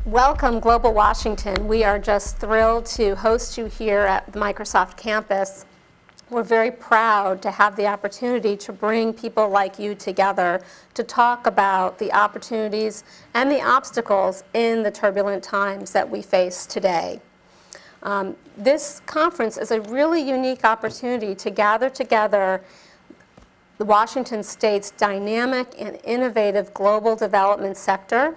Welcome, Global Washington. We are just thrilled to host you here at the Microsoft campus. We're very proud to have the opportunity to bring people like you together to talk about the opportunities and the obstacles in the turbulent times that we face today. This conference is a really unique opportunity to gather together the Washington State's dynamic and innovative global development sector,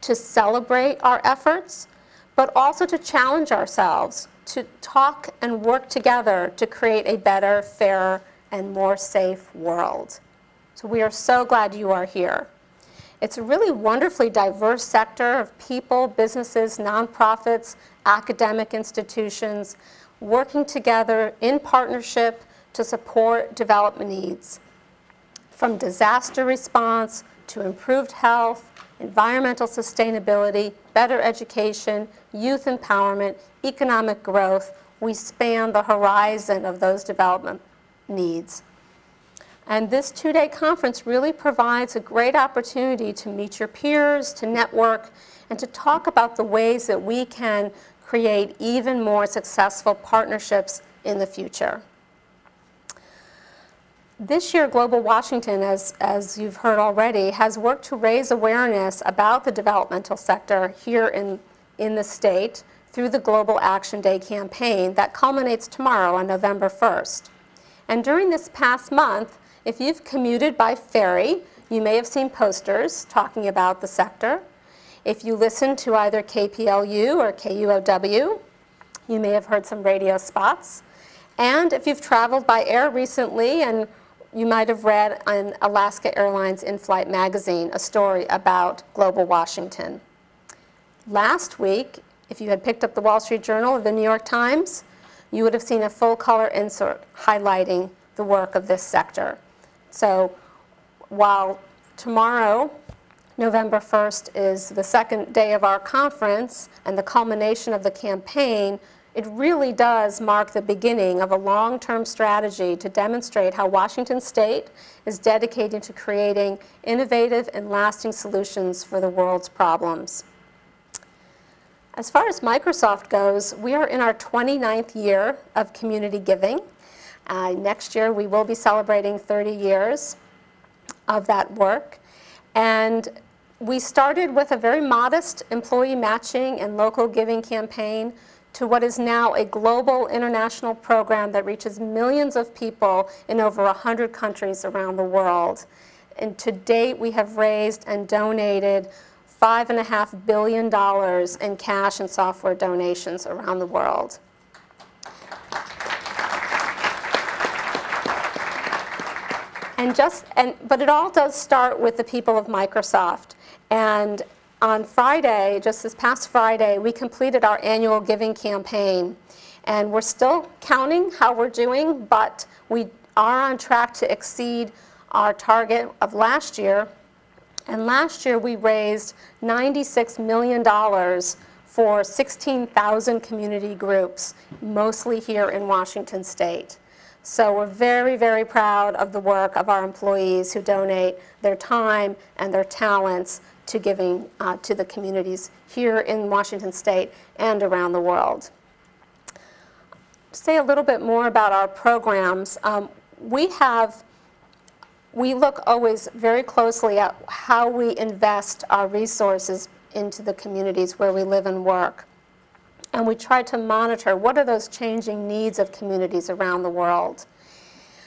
to celebrate our efforts, but also to challenge ourselves to talk and work together to create a better, fairer, and more safe world. So we are so glad you are here. It's a really wonderfully diverse sector of people, businesses, nonprofits, academic institutions, working together in partnership to support development needs, from disaster response to improved health, environmental sustainability, better education, youth empowerment, economic growth. We span the horizon of those development needs. And this two-day conference really provides a great opportunity to meet your peers, to network, and to talk about the ways that we can create even more successful partnerships in the future. This year, Global Washington, as you've heard already, has worked to raise awareness about the developmental sector here in the state through the Global Action Day campaign that culminates tomorrow on November 1st. And during this past month, if you've commuted by ferry, you may have seen posters talking about the sector. If you listen to either KPLU or KUOW, you may have heard some radio spots. And if you've traveled by air recently, and you might have read on Alaska Airlines In-Flight magazine a story about Global Washington. Last week, if you had picked up the Wall Street Journal or the New York Times, you would have seen a full-color insert highlighting the work of this sector. So while tomorrow, November 1st, is the second day of our conference and the culmination of the campaign, it really does mark the beginning of a long-term strategy to demonstrate how Washington State is dedicated to creating innovative and lasting solutions for the world's problems. As far as Microsoft goes, we are in our 29th year of community giving. Next year, we will be celebrating 30 years of that work. And we started with a very modest employee matching and local giving campaign to what is now a global international program that reaches millions of people in over 100 countries around the world. And to date, we have raised and donated $5.5 billion in cash and software donations around the world. But it all does start with the people of Microsoft. And on Friday, just this past Friday, we completed our annual giving campaign. And we're still counting how we're doing, but we are on track to exceed our target of last year. And last year, we raised $96 million for 16,000 community groups, mostly here in Washington State. So we're very, very proud of the work of our employees who donate their time and their talents to giving to the communities here in Washington State and around the world. To say a little bit more about our programs, we look always very closely at how we invest our resources into the communities where we live and work. And we try to monitor what are those changing needs of communities around the world.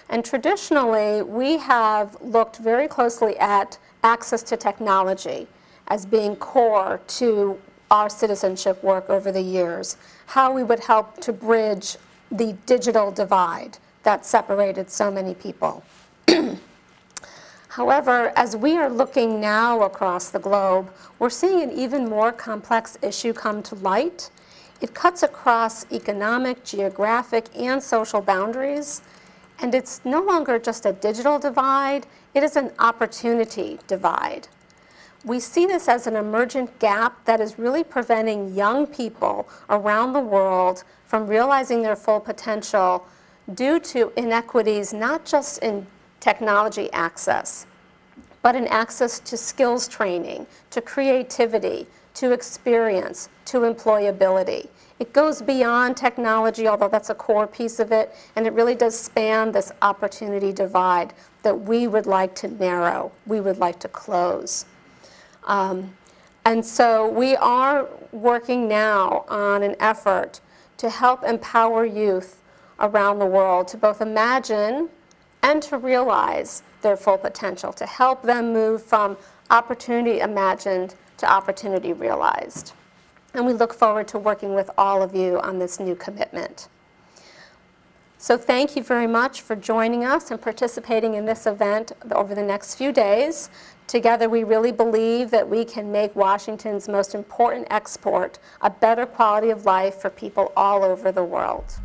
And traditionally, we have looked very closely at access to technology as being core to our citizenship work over the years, how we would help to bridge the digital divide that separated so many people. However, as we are looking now across the globe, we're seeing an even more complex issue come to light. It cuts across economic, geographic, and social boundaries. And it's no longer just a digital divide, it is an opportunity divide. We see this as an emergent gap that is really preventing young people around the world from realizing their full potential due to inequities not just in technology access, but in access to skills training, to creativity, to experience, to employability. It goes beyond technology, although that's a core piece of it, and it really does span this opportunity divide that we would like to narrow, we would like to close. And so we are working now on an effort to help empower youth around the world to both imagine and to realize their full potential, to help them move from opportunity imagined to opportunity realized. And we look forward to working with all of you on this new commitment. So thank you very much for joining us and participating in this event over the next few days. Together we really believe that we can make Washington's most important export a better quality of life for people all over the world.